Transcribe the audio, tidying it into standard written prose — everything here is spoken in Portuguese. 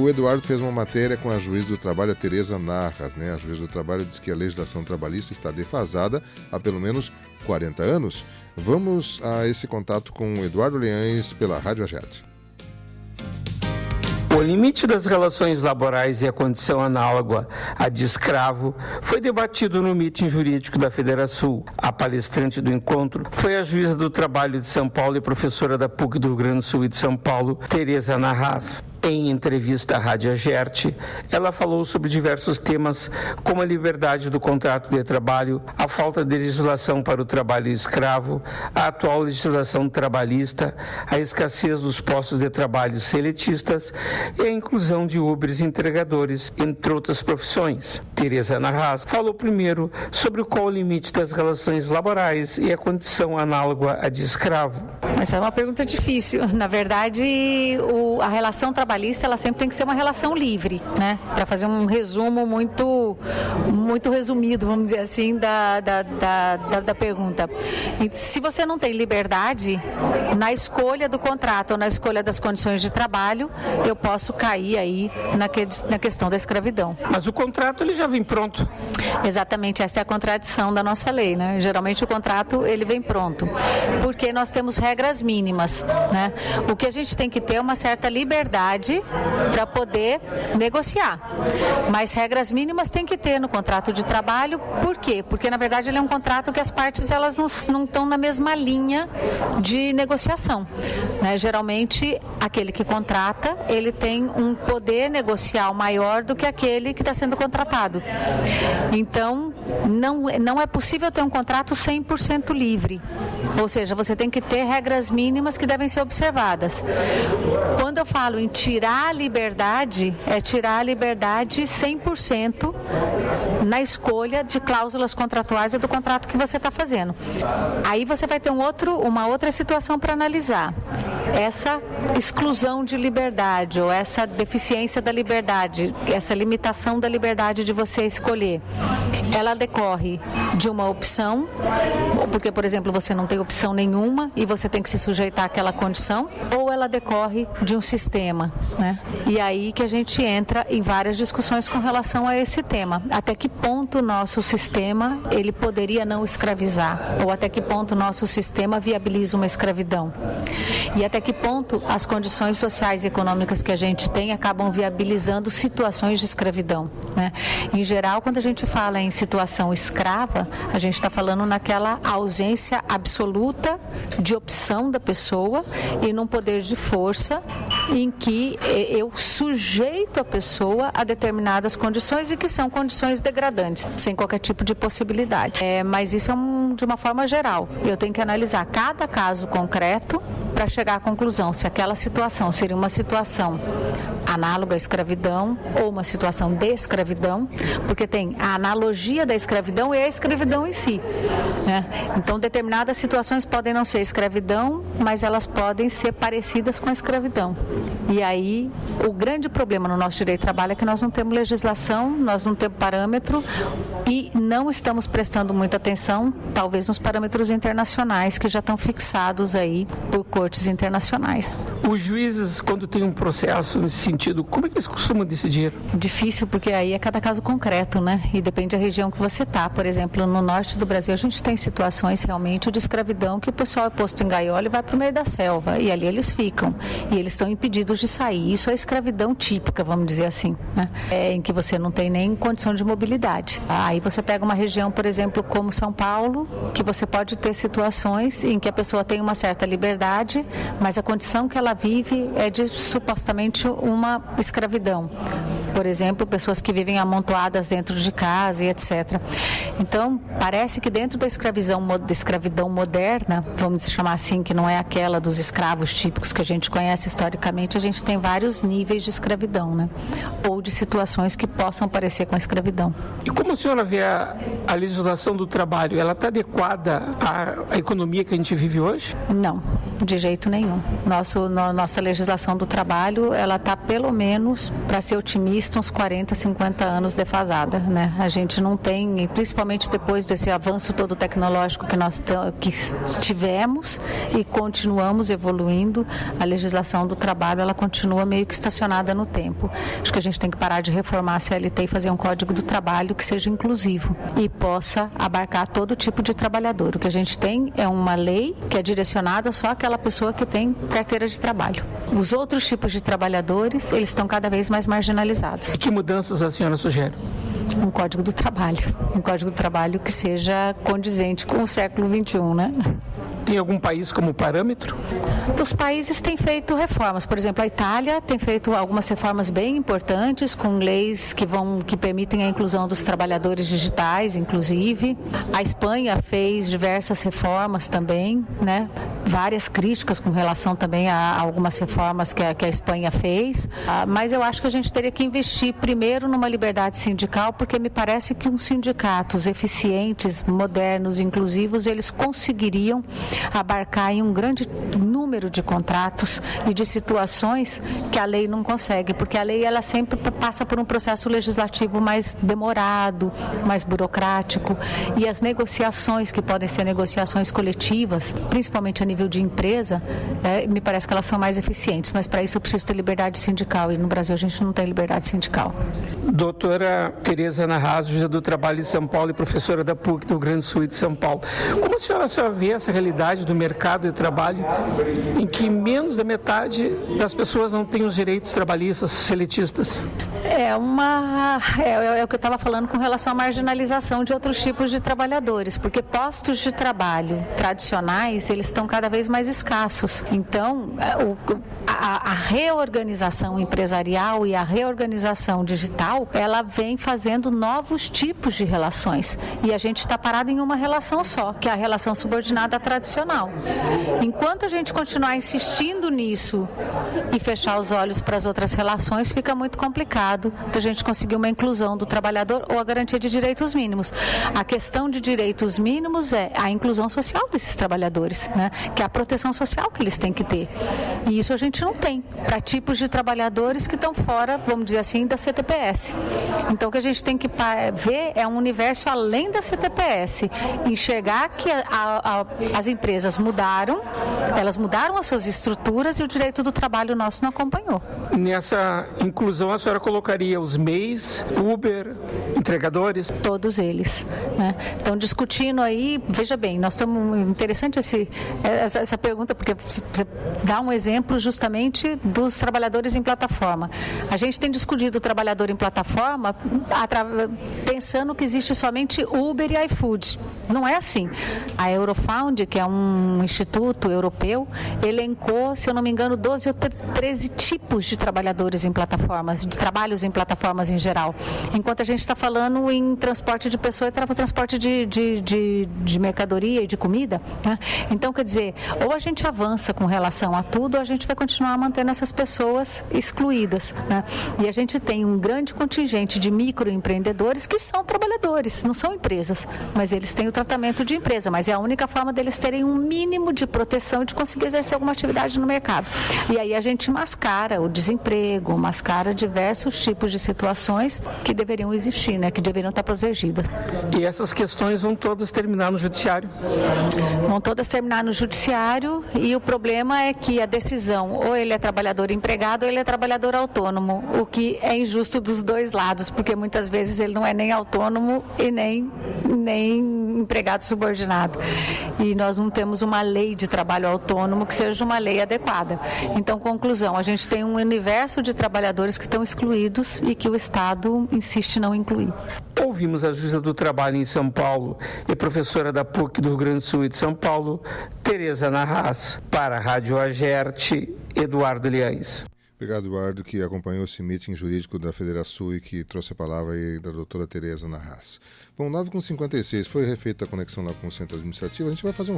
o Eduardo fez uma matéria com a juiz do trabalho, a Tereza Narras, né? A juiz do trabalho diz que a legislação trabalhista está defasada há pelo menos 40 anos. Vamos a esse contato com o Eduardo Leães pela Rádio Agerte. O limite das relações laborais e a condição análoga à de escravo foi debatido no mitin jurídico da Federação. A palestrante do encontro foi a juíza do trabalho de São Paulo e professora da PUC do Rio Grande do Sul e de São Paulo, Tereza Narras. Em entrevista à Rádio Agerte, ela falou sobre diversos temas, como a liberdade do contrato de trabalho, a falta de legislação para o trabalho escravo, a atual legislação trabalhista, a escassez dos postos de trabalho seletistas e a inclusão de Ubers e entregadores, entre outras profissões. Tereza Narras falou primeiro sobre qual o limite das relações laborais e a condição análoga à de escravo. Essa é uma pergunta difícil. Na verdade, a relação trabalhista ela sempre tem que ser uma relação livre, né? Para fazer um resumo muito resumido, vamos dizer assim, da pergunta. E se você não tem liberdade na escolha do contrato ou na escolha das condições de trabalho, eu posso cair aí na questão da escravidão. Mas o contrato ele já vem pronto. Exatamente, essa é a contradição da nossa lei, né? Geralmente o contrato ele vem pronto, porque nós temos regras mínimas, né? O que a gente tem que ter é uma certa liberdade para poder negociar, mas regras mínimas tem que ter no contrato de trabalho. Por quê? Porque na verdade ele é um contrato que as partes elas não estão na mesma linha de negociação, né? Geralmente aquele que contrata ele tem um poder negocial maior do que aquele que está sendo contratado. Então não é possível ter um contrato 100% livre, ou seja, você tem que ter regras mínimas que devem ser observadas. Quando eu falo em tirar a liberdade, é tirar a liberdade 100% na escolha de cláusulas contratuais e do contrato que você está fazendo. Aí você vai ter uma outra situação para analisar. Essa exclusão de liberdade ou essa deficiência da liberdade, essa limitação da liberdade de você escolher, ela decorre de uma opção, porque, por exemplo, você não tem opção nenhuma e você tem que se sujeitar àquela condição, ou ela decorre de um sistema, né? E aí que a gente entra em várias discussões com relação a esse tema. Até que ponto o nosso sistema ele poderia não escravizar, ou até que ponto o nosso sistema viabiliza uma escravidão. E até que ponto as condições sociais e econômicas que a gente tem acabam viabilizando situações de escravidão, né? Em geral, quando a gente fala em situação escrava, a gente está falando naquela ausência absoluta de opção da pessoa e num poder de força em que eu sujeito a pessoa a determinadas condições e que são condições degradantes, sem qualquer tipo de possibilidade. Mas isso é de uma forma geral. Eu tenho que analisar cada caso concreto para chegar à conclusão se aquela situação seria uma situação análoga à escravidão ou uma situação de escravidão, porque tem a analogia da escravidão e a escravidão em si, né? Então, determinadas situações podem não ser escravidão, mas elas podem ser parecidas com a escravidão. E aí, o grande problema no nosso direito do trabalho é que nós não temos legislação, nós não temos parâmetro e não estamos prestando muita atenção, talvez, nos parâmetros internacionais que já estão fixados aí por cortes internacionais. Os juízes, quando tem um processo nesse sentido, como é que eles costumam decidir? Difícil, porque aí é cada caso concreto, né? E depende da região que você está. Por exemplo, no norte do Brasil, a gente tem situações realmente de escravidão que o pessoal é posto em gaiola e vai para o meio da selva. E ali eles ficam. E eles estão impedidos de sair. Isso é escravidão típica, vamos dizer assim, né? Em que você não tem nem condição de mobilidade. Aí você pega uma região, por exemplo, como São Paulo, que você pode ter situações em que a pessoa tem uma certa liberdade, mas a condição que ela vive é de supostamente uma escravidão. Por exemplo, pessoas que vivem amontoadas dentro de casa e etc. Então, parece que dentro da escravidão moderna, vamos chamar assim, que não é aquela dos escravos típicos que a gente conhece historicamente, a gente tem vários níveis de escravidão, né? Ou de situações que possam parecer com a escravidão. E como a senhora vê a legislação do trabalho? Ela está adequada à economia que a gente vive hoje? Não, de jeito nenhum. Nossa legislação do trabalho, ela está, pelo menos, para ser otimista, vista uns 40, 50 anos defasada, né? A gente não tem, e principalmente depois desse avanço todo tecnológico que nós tivemos e continuamos evoluindo, a legislação do trabalho, ela continua meio que estacionada no tempo. Acho que a gente tem que parar de reformar a CLT e fazer um código do trabalho que seja inclusivo e possa abarcar todo tipo de trabalhador. O que a gente tem é uma lei que é direcionada só àquela pessoa que tem carteira de trabalho. Os outros tipos de trabalhadores, eles estão cada vez mais marginalizados. E que mudanças a senhora sugere? Um código do trabalho que seja condizente com o século XXI, né? Tem algum país como parâmetro? Os países têm feito reformas. Por exemplo, a Itália tem feito algumas reformas bem importantes, com leis que permitem a inclusão dos trabalhadores digitais, inclusive. A Espanha fez diversas reformas também, né? Várias críticas com relação também a algumas reformas que a Espanha fez. Mas eu acho que a gente teria que investir primeiro numa liberdade sindical, porque me parece que uns sindicatos eficientes, modernos, inclusivos, eles conseguiriam abarcar em um grande número de contratos e de situações que a lei não consegue, porque a lei ela sempre passa por um processo legislativo mais demorado, mais burocrático, e as negociações que podem ser negociações coletivas, principalmente a nível de empresa, me parece que elas são mais eficientes, mas para isso eu preciso ter liberdade sindical, e no Brasil a gente não tem liberdade sindical. Doutora Tereza Narras, juíza do trabalho de São Paulo e professora da PUC do Rio Grande do Sul e de São Paulo. Como a senhora vê essa realidade do mercado de trabalho em que menos da metade das pessoas não têm os direitos trabalhistas seletistas? É o que eu estava falando com relação à marginalização de outros tipos de trabalhadores, porque postos de trabalho tradicionais, eles estão cada vez mais escassos. Então, a reorganização empresarial e a reorganização digital, ela vem fazendo novos tipos de relações. E a gente está parado em uma relação só, que é a relação subordinada tradicional. Enquanto a gente continuar insistindo nisso e fechar os olhos para as outras relações, fica muito complicado da gente conseguir uma inclusão do trabalhador ou a garantia de direitos mínimos. A questão de direitos mínimos é a inclusão social desses trabalhadores, né? Que é a proteção social que eles têm que ter. E isso a gente não tem para tipos de trabalhadores que estão fora, vamos dizer assim, da CTPS. Então o que a gente tem que ver é um universo além da CTPS, enxergar que as empresas mudaram, elas mudaram as suas estruturas e o direito do trabalho nosso não acompanhou. Nessa inclusão, a senhora colocaria os MEIs, Uber, entregadores? Todos eles, né? Então, discutindo aí, veja bem, nós estamos, interessante essa pergunta, porque você dá um exemplo justamente dos trabalhadores em plataforma. A gente tem discutido o trabalhador em plataforma pensando que existe somente Uber e iFood. Não é assim. A Eurofound, que é um instituto europeu, elencou, se eu não me engano, 12 ou 13 tipos de trabalhadores em plataformas, de trabalhos em plataformas em geral. Enquanto a gente está falando em transporte de pessoa e transporte de mercadoria e de comida, né? Então, quer dizer, ou a gente avança com relação a tudo, ou a gente vai continuar mantendo essas pessoas excluídas, né? E a gente tem um grande contingente de microempreendedores que são trabalhadores, não são empresas, mas eles têm o tratamento de empresa, mas é a única forma deles terem um mínimo de proteção e de conseguir exercer alguma atividade no mercado. E aí a gente mascara o desemprego, mascara diversos tipos de situações que deveriam existir, né? Que deveriam estar protegidas. E essas questões vão todas terminar no judiciário? Vão todas terminar no judiciário, e o problema é que a decisão, ou ele é trabalhador empregado ou ele é trabalhador autônomo, o que é injusto dos dois lados, porque muitas vezes ele não é nem autônomo e nem empregado subordinado. E nós não temos uma lei de trabalho autônomo que seja uma lei adequada. Então, conclusão, a gente tem um universo de trabalhadores que estão excluídos e que o Estado insiste em não incluir. Ouvimos a juíza do trabalho em São Paulo e professora da PUC do Rio Grande do Sul e de São Paulo, Tereza Narras. Para a Rádio Agerte, Eduardo Liães. Obrigado, Eduardo, que acompanhou esse meeting jurídico da Federação e que trouxe a palavra aí da doutora Tereza Narras. Bom, 9h56, foi refeita a conexão lá com o centro administrativo. A gente vai fazer um